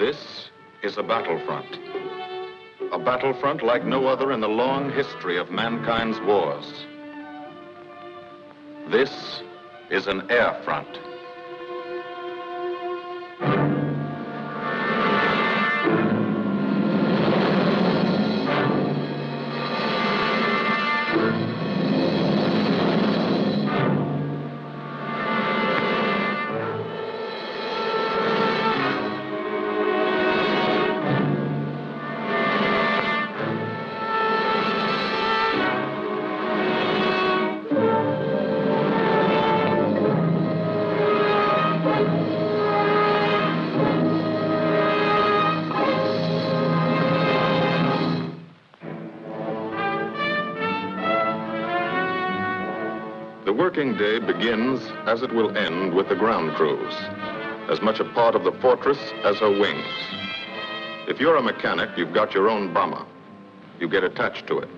This is a battlefront. A battlefront like no other in the long history of mankind's wars. This is an air front. The working day begins, as it will end, with the ground crews, as much a part of the fortress as her wings. If you're a mechanic, you've got your own bomber. You get attached to it.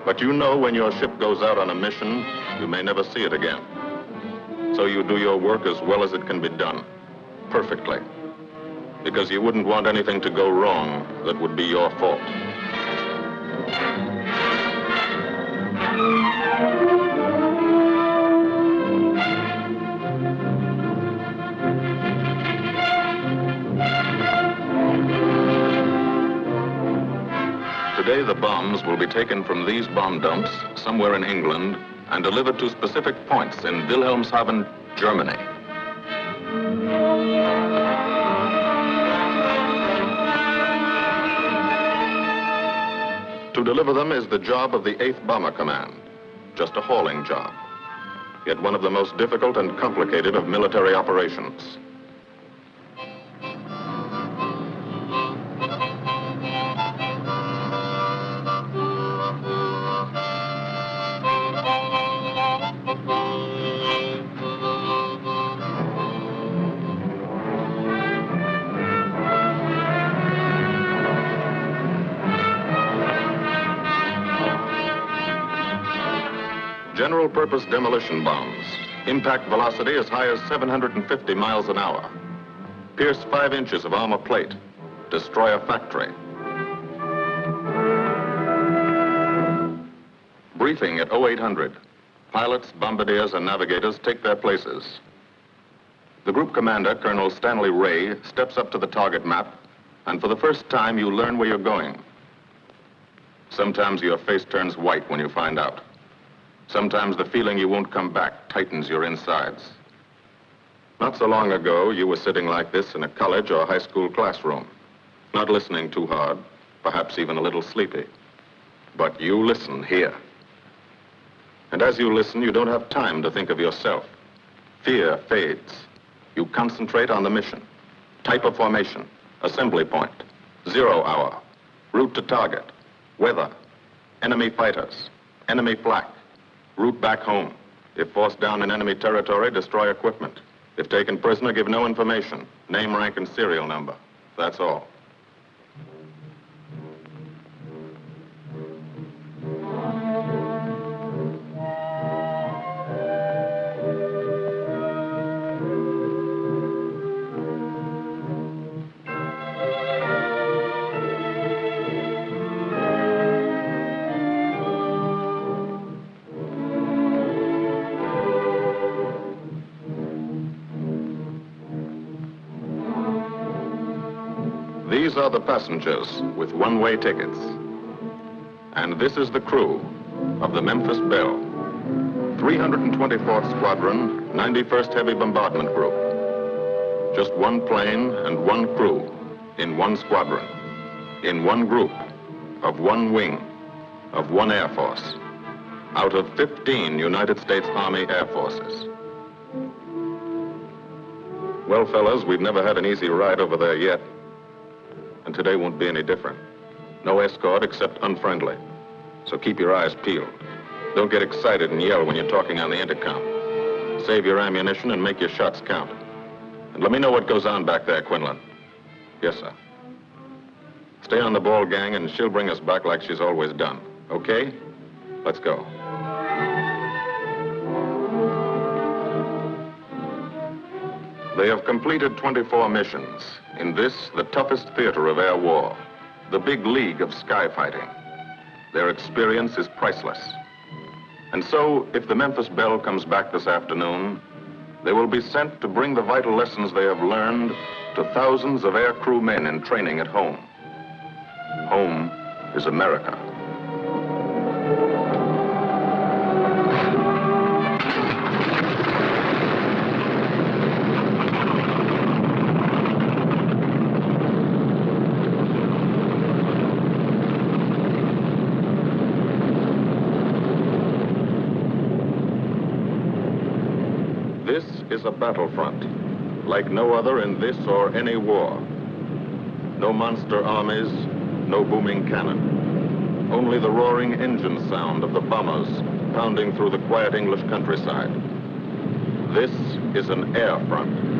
But you know when your ship goes out on a mission, you may never see it again. So you do your work as well as it can be done, perfectly, because you wouldn't want anything to go wrong that would be your fault. Today, the bombs will be taken from these bomb dumps somewhere in England and delivered to specific points in Wilhelmshaven, Germany. To deliver them is the job of the 8th Bomber Command, just a hauling job, yet one of the most difficult and complicated of military operations. General-purpose demolition bombs, impact velocity as high as 750 miles an hour, pierce 5 inches of armor plate, destroy a factory. Briefing at 0800. Pilots, bombardiers, and navigators take their places. The group commander, Colonel Stanley Ray, steps up to the target map, and for the first time, you learn where you're going. Sometimes your face turns white when you find out. Sometimes the feeling you won't come back tightens your insides. Not so long ago, you were sitting like this in a college or high school classroom, not listening too hard, perhaps even a little sleepy. But you listen here. And as you listen, you don't have time to think of yourself. Fear fades. You concentrate on the mission, type of formation, assembly point, 0 hour, route to target, weather, enemy fighters, enemy flak, route back home. If forced down in enemy territory, destroy equipment. If taken prisoner, give no information. Name, rank, and serial number. That's all. These are the passengers with one-way tickets. And this is the crew of the Memphis Belle, 324th Squadron, 91st Heavy Bombardment Group. Just one plane and one crew in one squadron, in one group, of one wing, of one Air Force, out of 15 United States Army Air Forces. Well, fellas, we've never had an easy ride over there yet. And today won't be any different. No escort except unfriendly. So keep your eyes peeled. Don't get excited and yell when you're talking on the intercom. Save your ammunition and make your shots count. And let me know what goes on back there, Quinlan. Yes, sir. Stay on the ball, gang, and she'll bring us back like she's always done. Okay? Let's go. They have completed 24 missions. In this, the toughest theater of air war, the big league of sky fighting, their experience is priceless. And so, if the Memphis Belle comes back this afternoon, they will be sent to bring the vital lessons they have learned to thousands of air crew men in training at home. Home is America. This is a battlefront, like no other in this or any war. No monster armies, no booming cannon. Only the roaring engine sound of the bombers pounding through the quiet English countryside. This is an air front.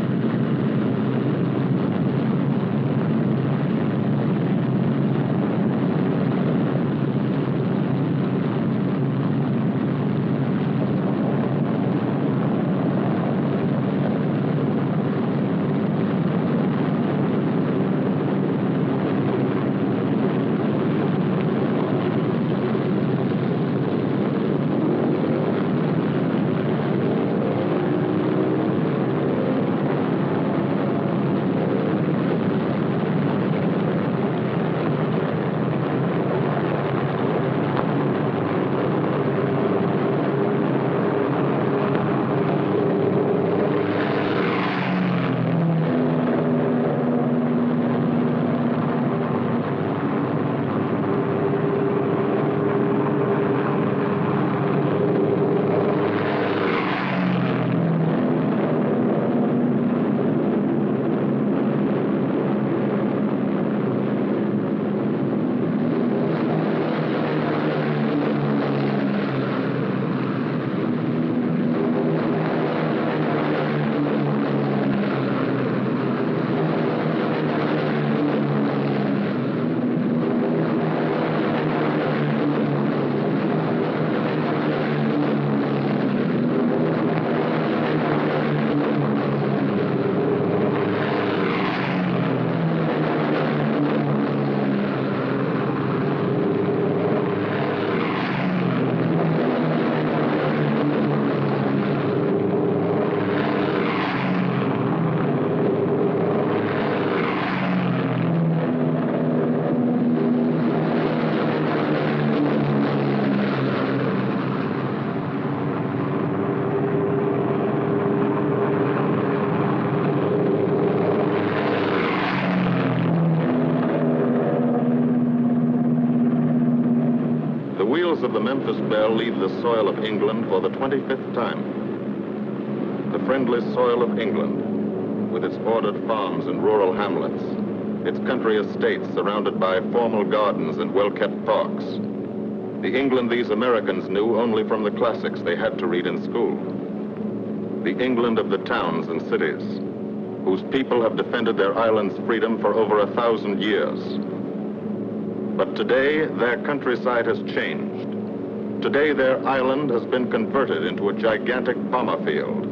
The wheels of the Memphis Belle leave the soil of England for the 25th time. The friendly soil of England, with its ordered farms and rural hamlets, its country estates surrounded by formal gardens and well-kept parks. The England these Americans knew only from the classics they had to read in school. The England of the towns and cities, whose people have defended their island's freedom for over 1,000 years. But today, their countryside has changed. Today, their island has been converted into a gigantic bomber field,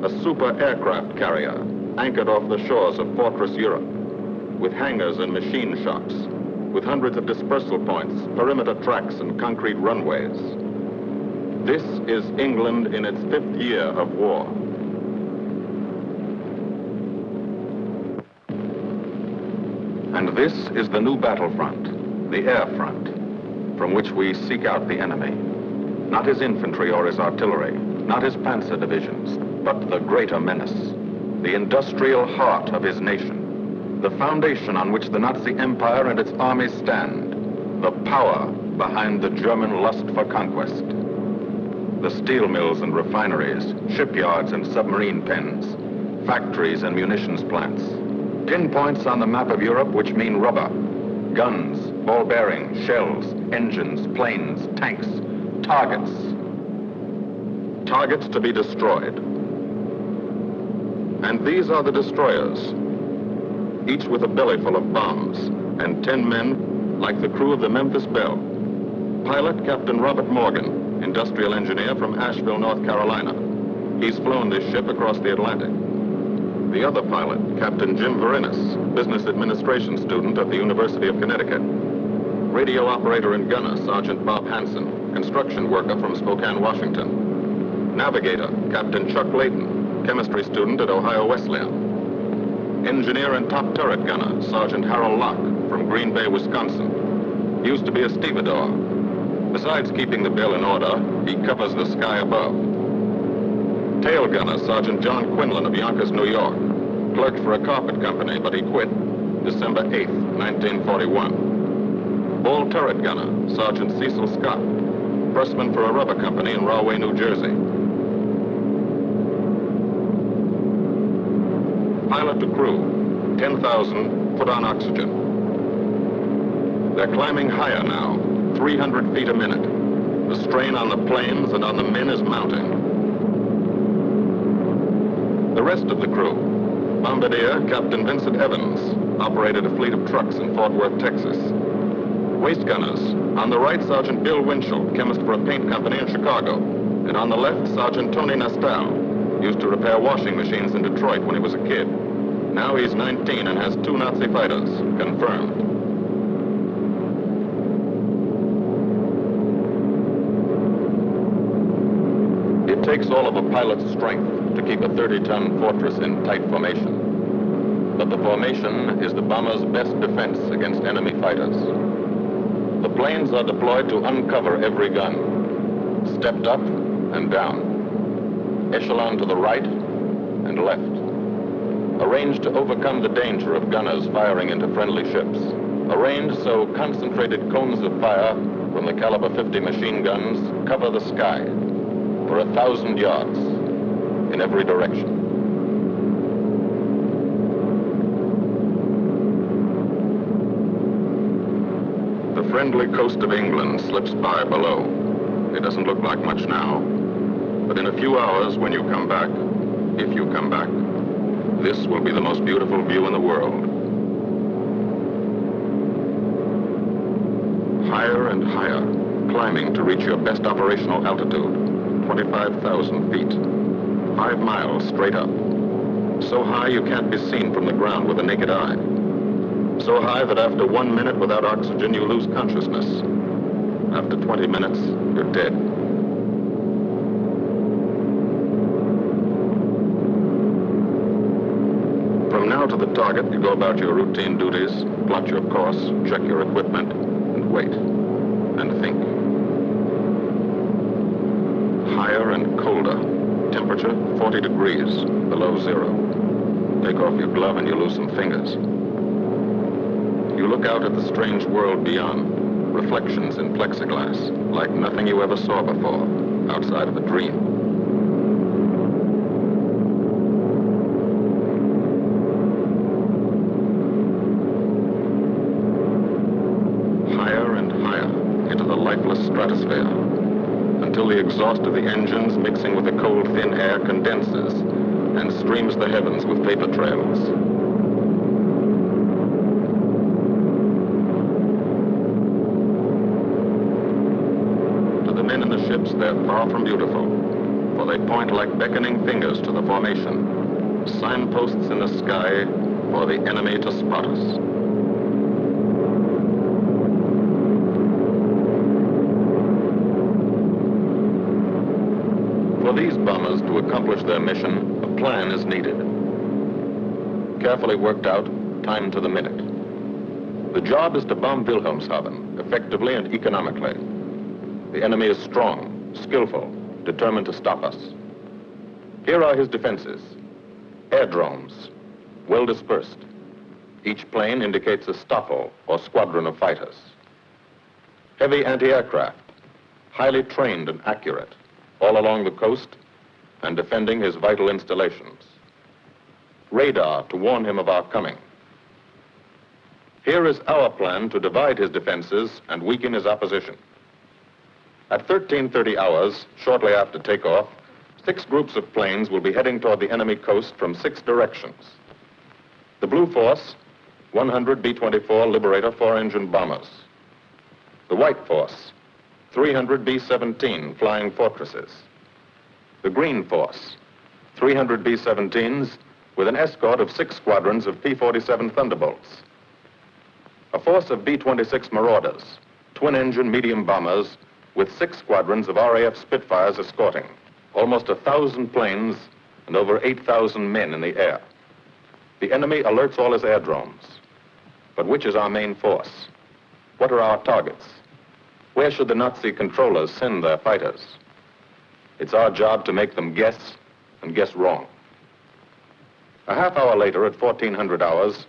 a super aircraft carrier anchored off the shores of Fortress Europe, with hangars and machine shops, with hundreds of dispersal points, perimeter tracks, and concrete runways. This is England in its 5th year of war. And this is the new battlefront. The air front, from which we seek out the enemy. Not his infantry or his artillery, not his panzer divisions, but the greater menace, the industrial heart of his nation, the foundation on which the Nazi Empire and its armies stand, the power behind the German lust for conquest. The steel mills and refineries, shipyards and submarine pens, factories and munitions plants, pinpoints on the map of Europe which mean rubber, guns, ball bearings, shells, engines, planes, tanks, targets. Targets to be destroyed. And these are the destroyers, each with a belly full of bombs, and 10 men like the crew of the Memphis Belle. Pilot Captain Robert Morgan, industrial engineer from Asheville, North Carolina. He's flown this ship across the Atlantic. The other pilot, Captain Jim Verinis, business administration student at the University of Connecticut. Radio operator and gunner, Sergeant Bob Hansen, construction worker from Spokane, Washington. Navigator, Captain Chuck Layton, chemistry student at Ohio Wesleyan. Engineer and top turret gunner, Sergeant Harold Locke, from Green Bay, Wisconsin. Used to be a stevedore. Besides keeping the Belle in order, he covers the sky above. Tail gunner, Sergeant John Quinlan of Yonkers, New York. Clerked for a carpet company, but he quit December 8th, 1941. Ball turret gunner, Sergeant Cecil Scott. Pressman for a rubber company in Rahway, New Jersey. Pilot to crew, 10,000, put on oxygen. They're climbing higher now, 300 feet a minute. The strain on the planes and on the men is mounting. The rest of the crew, Bombardier Captain Vincent Evans, operated a fleet of trucks in Fort Worth, Texas. Waist gunners, on the right, Sergeant Bill Winchell, chemist for a paint company in Chicago. And on the left, Sergeant Tony Nestal, used to repair washing machines in Detroit when he was a kid. Now he's 19 and has 2 Nazi fighters, confirmed. It takes all of a pilot's strength to keep a 30-ton fortress in tight formation. But the formation is the bomber's best defense against enemy fighters. The planes are deployed to uncover every gun, stepped up and down, echelon to the right and left, arranged to overcome the danger of gunners firing into friendly ships, arranged so concentrated cones of fire from the caliber 50 machine guns cover the sky for 1,000 yards in every direction. The friendly coast of England slips by below. It doesn't look like much now, but in a few hours when you come back, if you come back, this will be the most beautiful view in the world. Higher and higher, climbing to reach your best operational altitude, 25,000 feet, 5 miles straight up. So high you can't be seen from the ground with the naked eye. So high that after 1 minute without oxygen, you lose consciousness. After 20 minutes, you're dead. From now to the target, you go about your routine duties, plot your course, check your equipment, and wait, and think. Higher and colder. Temperature, 40 degrees, below zero. Take off your glove and you lose some fingers. You look out at the strange world beyond, reflections in plexiglass, like nothing you ever saw before, outside of a dream. Higher and higher into the lifeless stratosphere, until the exhaust of the engines mixing with the cold, thin air condenses and streams the heavens with vapor trails. They're far from beautiful, for they point like beckoning fingers to the formation, signposts in the sky for the enemy to spot us. For these bombers to accomplish their mission, a plan is needed. Carefully worked out, timed to the minute. The job is to bomb Wilhelmshaven effectively and economically. The enemy is strong, skillful, determined to stop us. Here are his defenses. Airdromes, well dispersed. Each plane indicates a stoffel or squadron of fighters. Heavy anti-aircraft, highly trained and accurate, all along the coast and defending his vital installations. Radar to warn him of our coming. Here is our plan to divide his defenses and weaken his opposition. At 13:30 hours, shortly after takeoff, 6 groups of planes will be heading toward the enemy coast from 6 directions. The Blue Force, 100 B-24 Liberator 4-engine bombers. The White Force, 300 B-17 Flying Fortresses. The Green Force, 300 B-17s with an escort of 6 squadrons of P-47 Thunderbolts. A force of B-26 Marauders, twin-engine medium bombers, with 6 squadrons of RAF Spitfires escorting. Almost 1,000 planes and over 8,000 men in the air. The enemy alerts all his aerodromes. But which is our main force? What are our targets? Where should the Nazi controllers send their fighters? It's our job to make them guess, and guess wrong. A half hour later, at 1400 hours,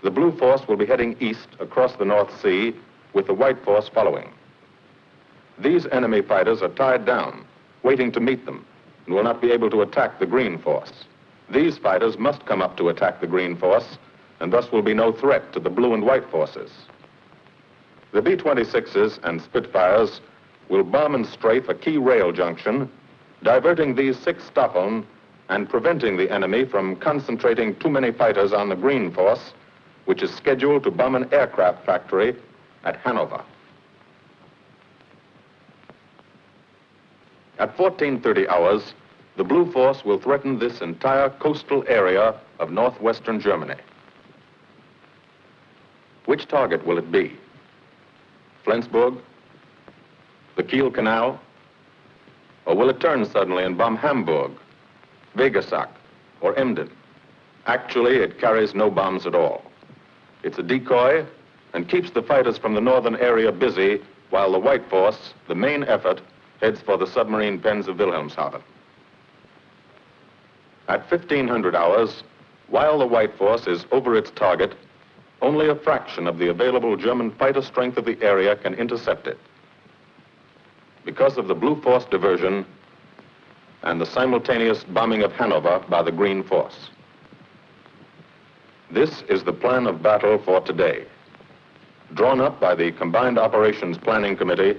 the Blue Force will be heading east across the North Sea, with the White Force following. These enemy fighters are tied down, waiting to meet them, and will not be able to attack the Green Force. These fighters must come up to attack the Green Force, and thus will be no threat to the Blue and White Forces. The B-26s and Spitfires will bomb and strafe a key rail junction, diverting these 6 Staffeln and preventing the enemy from concentrating too many fighters on the Green Force, which is scheduled to bomb an aircraft factory at Hanover. At 1430 hours, the Blue Force will threaten this entire coastal area of northwestern Germany. Which target will it be? Flensburg? The Kiel Canal? Or will it turn suddenly and bomb Hamburg, Wegesack, or Emden? Actually, it carries no bombs at all. It's a decoy and keeps the fighters from the northern area busy while the White Force, the main effort, heads for the submarine pens of Wilhelmshaven. At 1500 hours, while the White Force is over its target, only a fraction of the available German fighter strength of the area can intercept it. Because of the Blue Force diversion and the simultaneous bombing of Hanover by the Green Force. This is the plan of battle for today, drawn up by the Combined Operations Planning Committee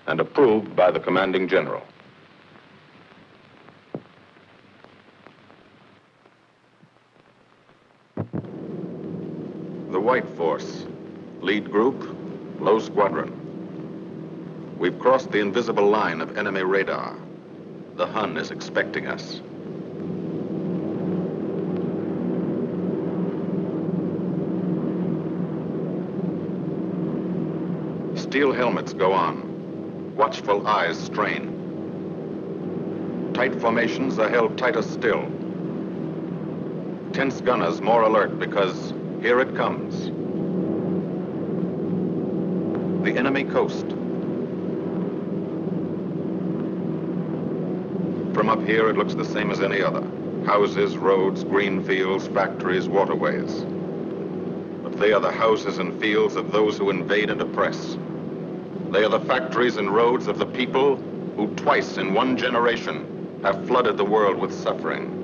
and approved by the Commanding General. The White Force, lead group, low squadron. We've crossed the invisible line of enemy radar. The Hun is expecting us. Steel helmets go on. Watchful eyes strain. Tight formations are held tighter still. Tense gunners more alert because here it comes. The enemy coast. From up here, it looks the same as any other. Houses, roads, green fields, factories, waterways. But they are the houses and fields of those who invade and oppress. They are the factories and roads of the people who twice in one generation have flooded the world with suffering.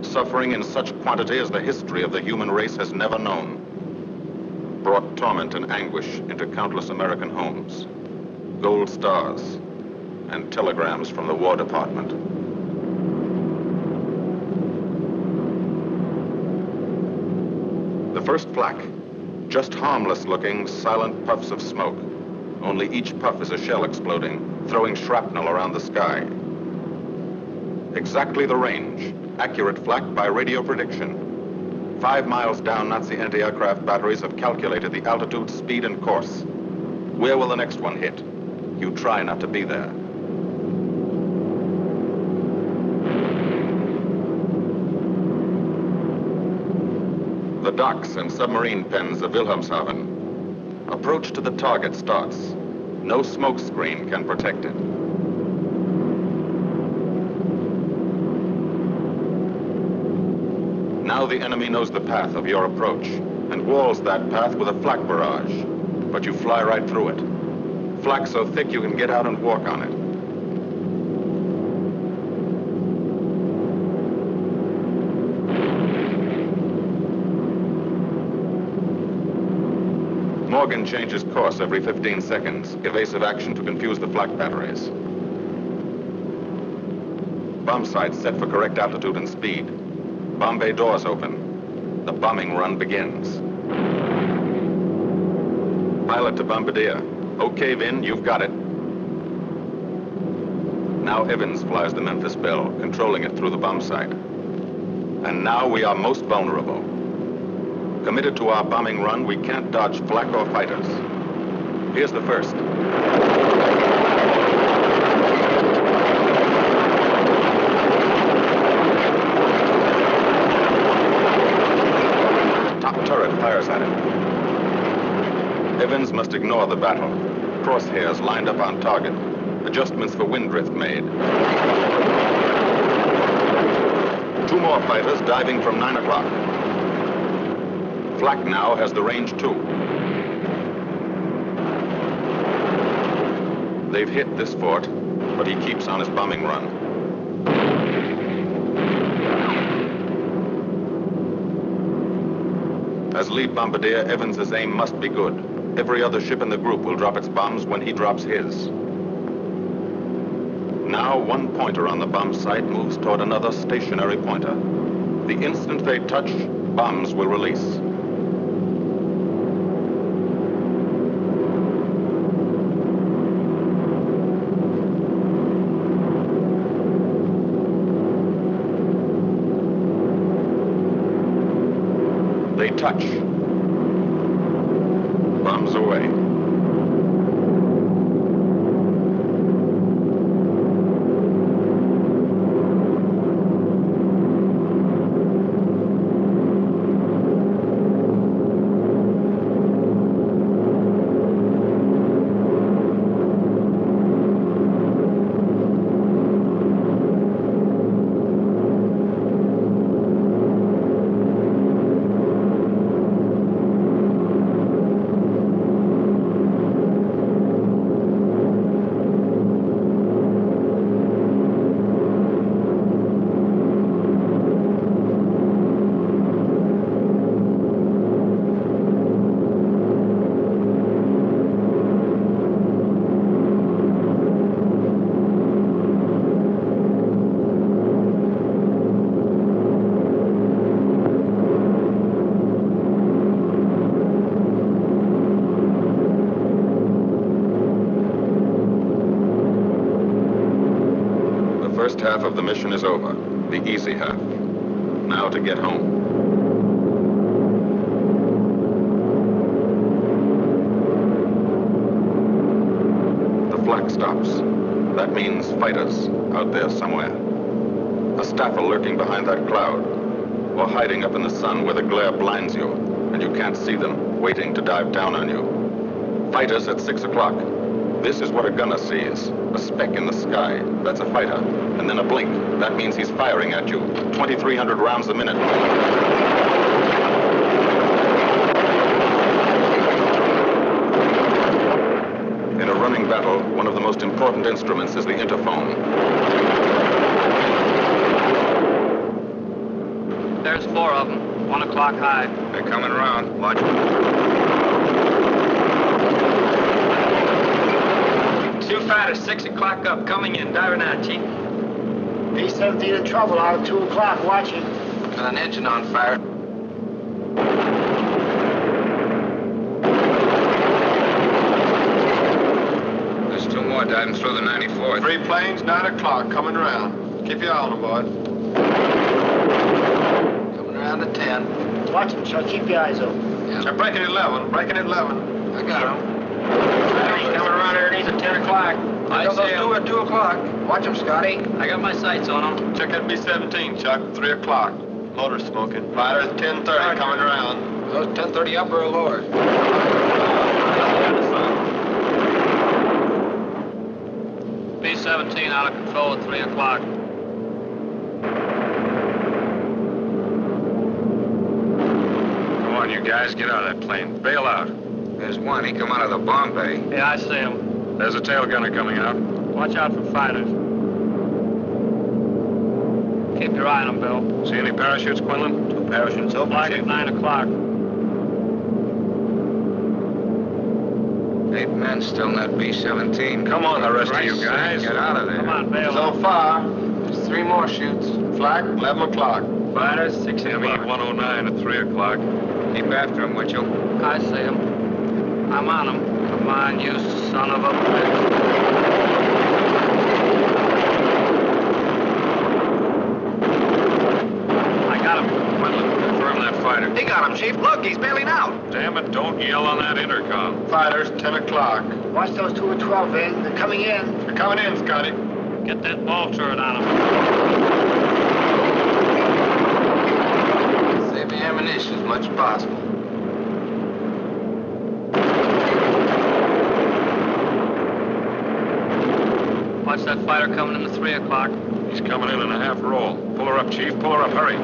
Suffering in such quantity as the history of the human race has never known. Brought torment and anguish into countless American homes. Gold stars and telegrams from the War Department. The first flak, just harmless-looking, silent puffs of smoke. Only each puff is a shell exploding, throwing shrapnel around the sky. Exactly the range, accurate flak by radio prediction. 5 miles down, Nazi anti-aircraft batteries have calculated the altitude, speed, and course. Where will the next one hit? You try not to be there. The docks and submarine pens of Wilhelmshaven. Approach to the target starts. No smoke screen can protect it. Now the enemy knows the path of your approach and walls that path with a flak barrage. But you fly right through it. Flak so thick you can get out and walk on it. Morgan changes course every 15 seconds. Evasive action to confuse the flak batteries. Bomb sights set for correct altitude and speed. Bomb bay doors open. The bombing run begins. Pilot to bombardier. Okay, Vin, you've got it. Now Evans flies the Memphis Belle, controlling it through the bomb sight. And now we are most vulnerable. Committed to our bombing run, we can't dodge flak or fighters. Here's the first. Top turret fires at it. Evans must ignore the battle. Crosshairs lined up on target. Adjustments for wind drift made. 2 more fighters diving from 9 o'clock. Flak now has the range too. They've hit this fort, but he keeps on his bombing run. As lead bombardier, Evans's aim must be good. Every other ship in the group will drop its bombs when he drops his. Now, one pointer on the bomb site moves toward another stationary pointer. The instant they touch, bombs will release. They touch. Bombs away. First half of the mission is over, the easy half. Now to get home. The flak stops. That means fighters out there somewhere. A staffer lurking behind that cloud, or hiding up in the sun where the glare blinds you and you can't see them, waiting to dive down on you. Fighters at 6 o'clock. This is what a gunner sees. A speck in the sky, that's a fighter. And then a blink, that means he's firing at you. 2,300 rounds a minute. In a running battle, one of the most important instruments is the interphone. There's 4 of them, 1 o'clock high. They're coming around, watch. Two fighters, 6 o'clock up, coming in, diving out, Chief. B-17 in trouble out at 2 o'clock, watching. Got an engine on fire. There's 2 more diving through the 94th. 3 planes, 9 o'clock, coming around. Keep your eye on them, boys. Coming around to 10. Watch them, Chuck. Keep your eyes open. Yeah. They're breaking at 11, breaking at 11. I got him. He's coming around here and he's at 10 o'clock. I got those see 2 him. at 2 o'clock. Watch him, Scotty. I got my sights on him. Check that B-17, Chuck, 3 o'clock. Motor smoking. Fighters, 10:30, coming around. Those 10:30 upper or lower? B-17 out of control at 3 o'clock. Come on, you guys, get out of that plane. Bail out. There's one. He come out of the bomb bay. Yeah, I see him. There's a tail gunner coming out. Watch out for fighters. Keep your eye on them, Bill. See any parachutes, Quinlan? 2 parachutes open, Flag Chief. at 9 o'clock. 8 men still in that B-17. Come on, the rest of you guys. Get out of there. Come on, Belle. So far, There's 3 more shoots. flak, 11 o'clock. Fighters, 6 Me o'clock. 109 at 3 o'clock. Keep after him, would you? I see him. I'm on him. Come on, you son of a bitch. I got him, Damn it, don't yell on that intercom. Fighters, 10 o'clock. Watch those 2 and 12, Vin. They're coming in. They're coming in, Scotty. Get that ball turret on him. Save the ammunition as much as possible. Watch that fighter coming in at 3 o'clock. He's coming in a half roll. Pull her up, Chief. Pull her up. Hurry.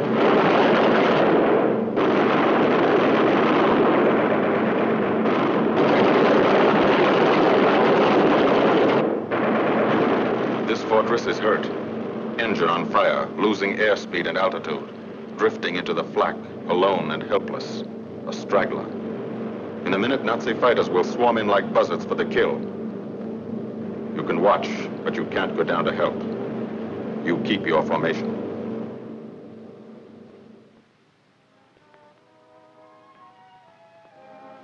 This fortress is hurt. Engine on fire, losing airspeed and altitude. Drifting into the flak, alone and helpless. A straggler. In a minute, Nazi fighters will swarm in like buzzards for the kill. You can watch, but you can't go down to help. You keep your formation.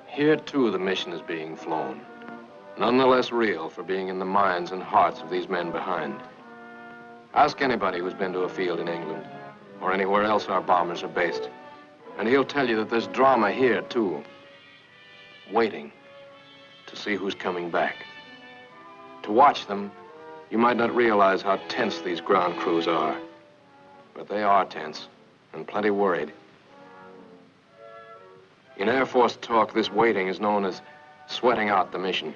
Here, too, the mission is being flown. None the less real for being in the minds and hearts of these men behind. Ask anybody who's been to a field in England or anywhere else our bombers are based, and he'll tell you that there's drama here, too. Waiting to see who's coming back. To watch them, you might not realize how tense these ground crews are. But they are tense, and plenty worried. In Air Force talk, this waiting is known as sweating out the mission.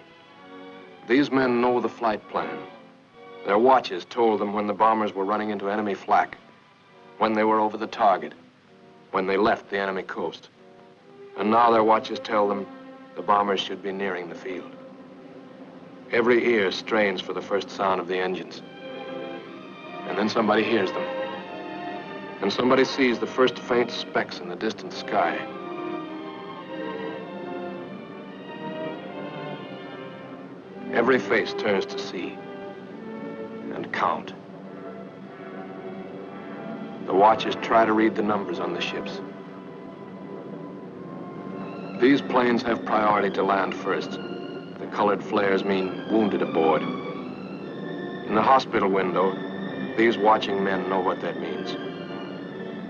These men know the flight plan. Their watches told them when the bombers were running into enemy flak, when they were over the target, when they left the enemy coast. And now their watches tell them the bombers should be nearing the field. Every ear strains for the first sound of the engines. And then somebody hears them. And somebody sees the first faint specks in the distant sky. Every face turns to see and count. The watchers try to read the numbers on the ships. These planes have priority to land first. The colored flares mean wounded aboard. In the hospital window, these watching men know what that means.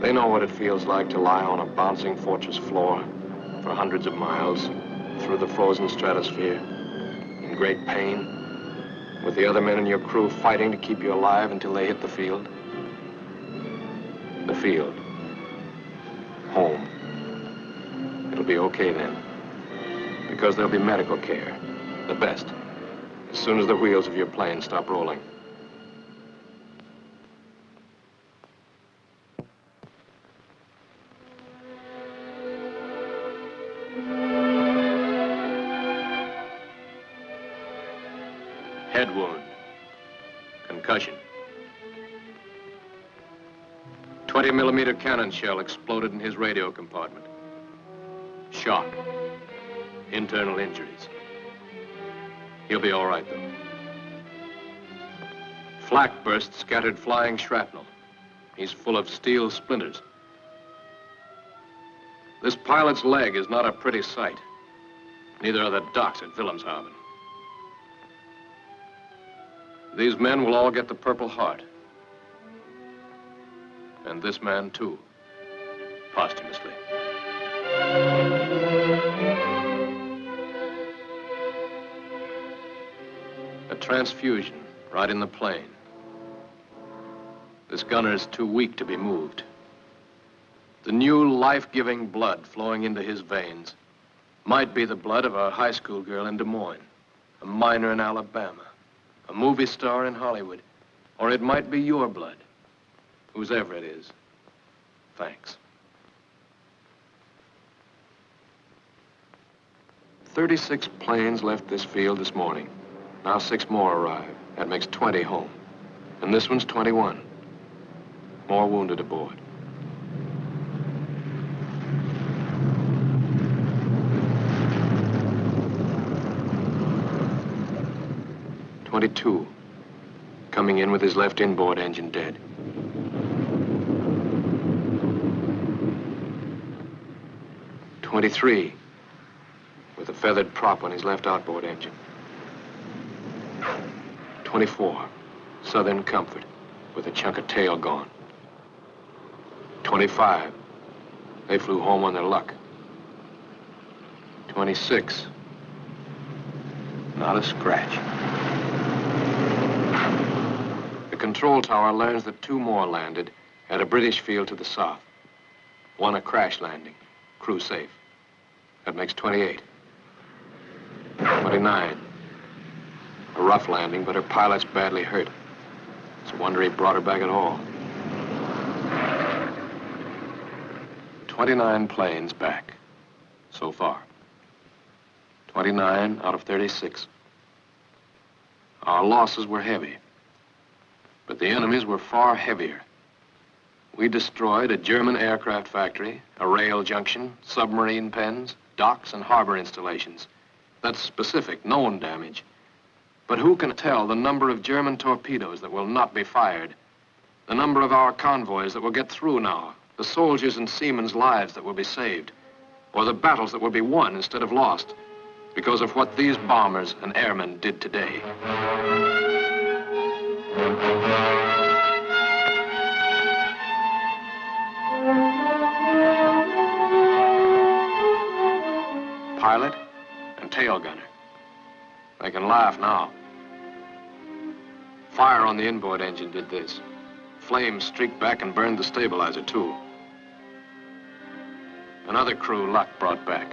They know what it feels like to lie on a bouncing fortress floor for hundreds of miles through the frozen stratosphere in great pain, with the other men in your crew fighting to keep you alive until they hit the field. The field. Home. It'll be okay then, because there'll be medical care. The best, as soon as the wheels of your plane stop rolling. Head wound. Concussion. 20-millimeter cannon shell exploded in his radio compartment. Shock. Internal injuries. He'll be all right, though. Flak burst scattered flying shrapnel. He's full of steel splinters. This pilot's leg is not a pretty sight. Neither are the docks at Wilhelmshaven. These men will all get the Purple Heart. And this man, too, posthumously. A transfusion right in the plane. This gunner's too weak to be moved. The new life-giving blood flowing into his veins might be the blood of a high school girl in Des Moines, a miner in Alabama, a movie star in Hollywood, or it might be your blood. Whose ever it is. Thanks. 36 planes left this field this morning. Now 6 more arrive. That makes 20 home. And this one's 21. More wounded aboard. .22, coming in with his left inboard engine dead. .23, with a feathered prop on his left outboard engine. .24, Southern Comfort, with a chunk of tail gone. .25, they flew home on their luck. 26. Not a scratch. The control tower learns that 2 more landed at a British field to the south. 1 a crash landing, crew safe. That makes 28. 29. A rough landing, but her pilot's badly hurt. It's a wonder he brought her back at all. 29 planes back, so far. 29 out of 36. Our losses were heavy, but the enemy's were far heavier. We destroyed a German aircraft factory, a rail junction, submarine pens, docks, and harbor installations. That's specific, known damage. But who can tell the number of German torpedoes that will not be fired, the number of our convoys that will get through now, the soldiers' and seamen's lives that will be saved, or the battles that will be won instead of lost because of what these bombers and airmen did today. Pilot and tail gunner. They can laugh now. Fire on the inboard engine did this. Flames streaked back and burned the stabilizer, too. Another crew luck brought back.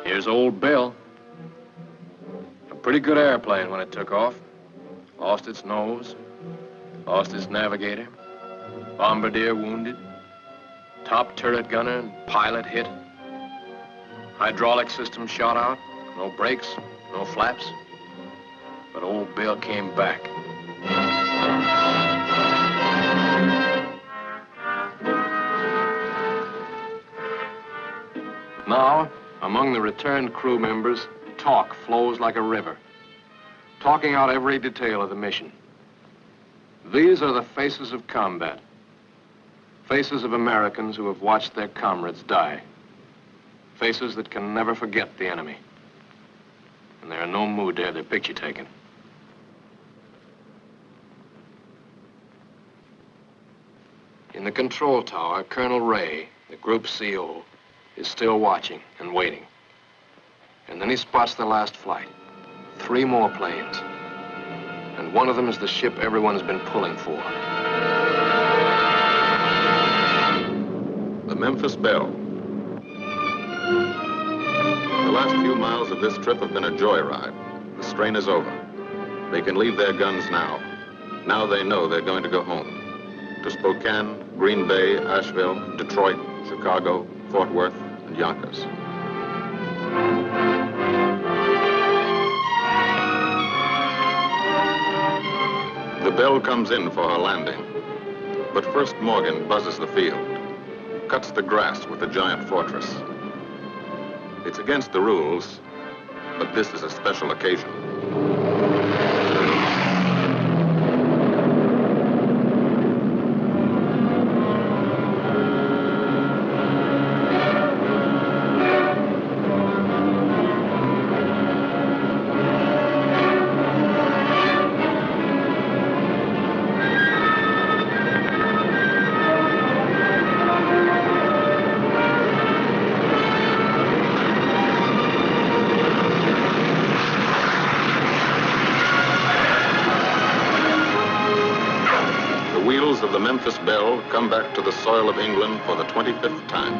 Here's old Belle. A pretty good airplane when it took off. Lost its nose, lost its navigator, bombardier wounded, top turret gunner and pilot hit. Hydraulic system shot out, no brakes, no flaps. But old Belle came back. Now, among the returned crew members, talk flows like a river, talking out every detail of the mission. These are the faces of combat, faces of Americans who have watched their comrades die, faces that can never forget the enemy. And they're in no mood to have their picture taken. In the control tower, Colonel Ray, the group CO, is still watching and waiting. And then he spots the last flight. 3 more planes. And one of them is the ship everyone's been pulling for. The Memphis Belle. The last few miles of this trip have been a joyride. The strain is over. They can leave their guns now. Now they know they're going to go home. To Spokane, Green Bay, Asheville, Detroit, Chicago, Fort Worth, and Yonkers. The Belle comes in for her landing. But first Morgan buzzes the field, cuts the grass with the giant fortress. It's against the rules, but this is a special occasion. Of the Memphis Belle come back to the soil of England for the 25th time.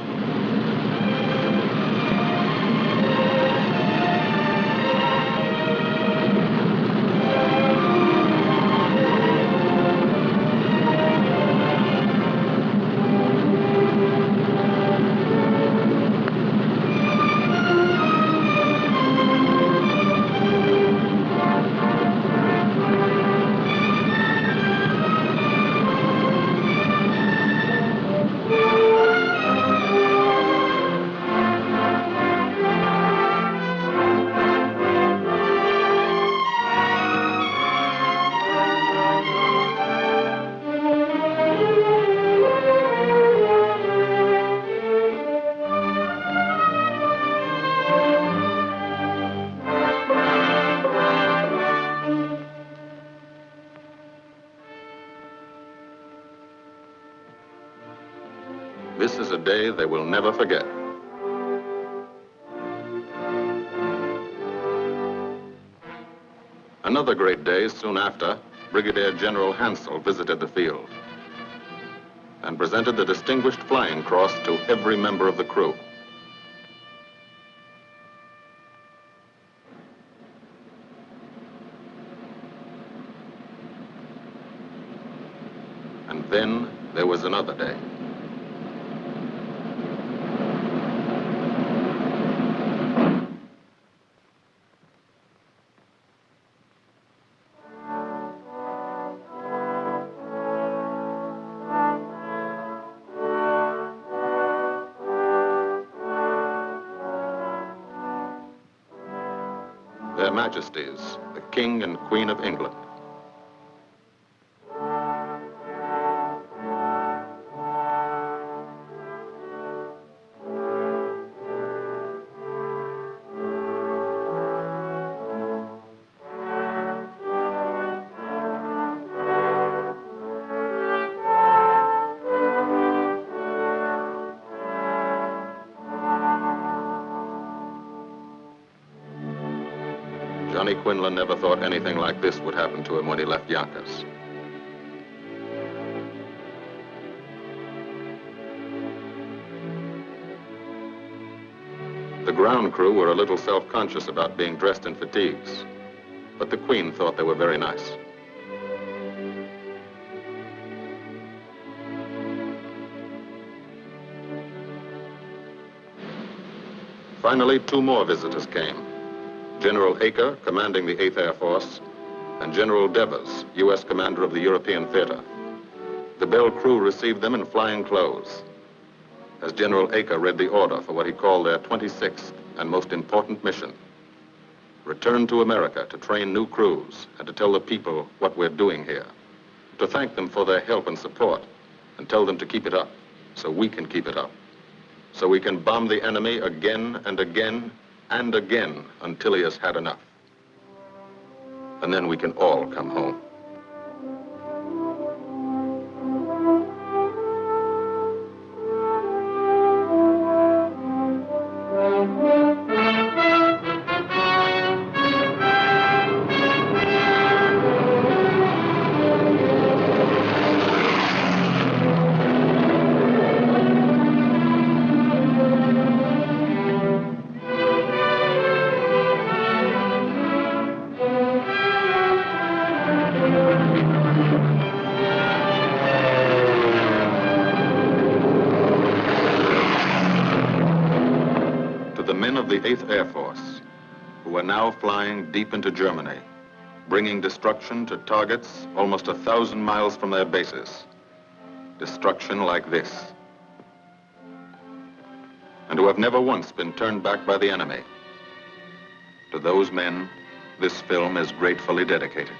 This is a day they will never forget. Another great day soon after, Brigadier General Hansel visited the field and presented the Distinguished Flying Cross to every member of the crew. And then there was another day. Their Majesties, the King and Queen of England. Johnny Quinlan never thought anything like this would happen to him when he left Yonkers. The ground crew were a little self-conscious about being dressed in fatigues, but the Queen thought they were very nice. Finally, two more visitors came. General Acre, commanding the 8th Air Force, and General Devers, U.S. commander of the European Theater. The Belle crew received them in flying clothes, as General Acre read the order for what he called their 26th and most important mission. Return to America to train new crews and to tell the people what we're doing here. To thank them for their help and support and tell them to keep it up so we can keep it up. So we can bomb the enemy again and again and again until he has had enough. And then we can all come home. Of the 8th Air Force, who are now flying deep into Germany, bringing destruction to targets almost 1,000 miles from their bases. Destruction like this. And who have never once been turned back by the enemy. To those men, this film is gratefully dedicated.